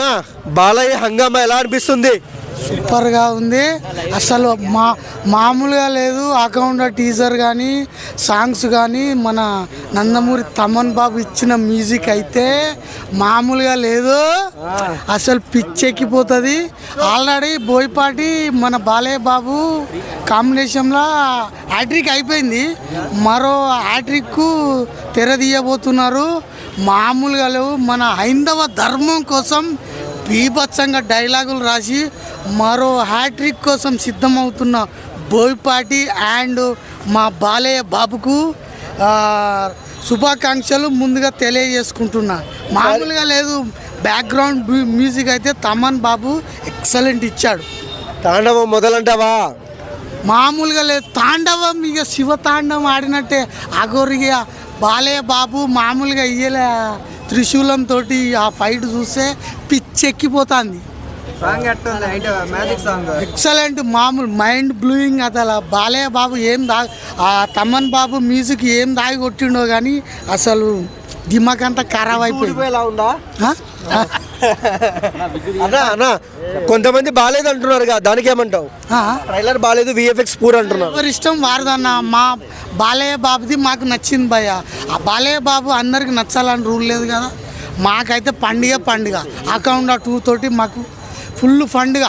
అన్నా బాలయ్య హంగామా ఎలా అనిపిస్తుంది? సూపర్గా ఉంది. అసలు మామూలుగా లేదు. అకౌంట్ టీజర్ కానీ సాంగ్స్ కానీ మన నందమూరి తమన్ బాబు ఇచ్చిన మ్యూజిక్ అయితే మామూలుగా లేదు. అసలు పిచ్చెక్కిపోతుంది. ఆల్రెడీ బోయపాటి మన బాలయ్య బాబు కాంబినేషన్లో హ్యాట్రిక్ అయిపోయింది. మరో హ్యాట్రిక్ తెరదీయబోతున్నారు. మామూలుగా లేవు. మన హైందవ ధర్మం కోసం బీభత్సంగా డైలాగులు రాసి మరో హ్యాట్రిక్ కోసం సిద్ధమవుతున్న బోయపాటి అండ్ మా బాలయ్య బాబుకు శుభాకాంక్షలు ముందుగా తెలియజేసుకుంటున్నా. మామూలుగా లేదు. బ్యాక్గ్రౌండ్ మ్యూజిక్ అయితే తమన్ బాబు ఎక్సలెంట్ ఇచ్చాడు. తాండవం మొదలంటావా? మామూలుగా లేదు. తాండవం ఇక శివ తాండవం ఆడినట్టే. అగోరిగా బాలయ్య బాబు మామూలుగా ఇయ్యలే. త్రిశూలంతో ఆ ఫైట్ చూస్తే పిచ్చెక్కిపోతుంది. ఎక్సలెంట్. మామూలు మైండ్ బ్లూయింగ్. అసలు బాలయ్య బాబు ఆ తమన్ బాబు మ్యూజిక్ ఏం దాగి కొట్టిండో కానీ అసలు దిమాగ్ అంతా ఖరాబ్ అయిపోయింది. అన్నా కొంతమంది బాలేదు అంటున్నారు కదా, దానికి ఏమంటావు? ట్రైలర్ బాలేదు, విఎఫ్ఎక్స్ పూర్ అంటున్నారు. ఎవరి ఇష్టం వారదన్న. మా బాలయ్య బాబుది మాకు నచ్చింది భయ్య. ఆ బాలయ్య బాబు అందరికి నచ్చాలని రూల్ లేదు కదా. మాకైతే పండుగ అకౌంట్ 2 తోటి మాకు ఫుల్ పండుగ.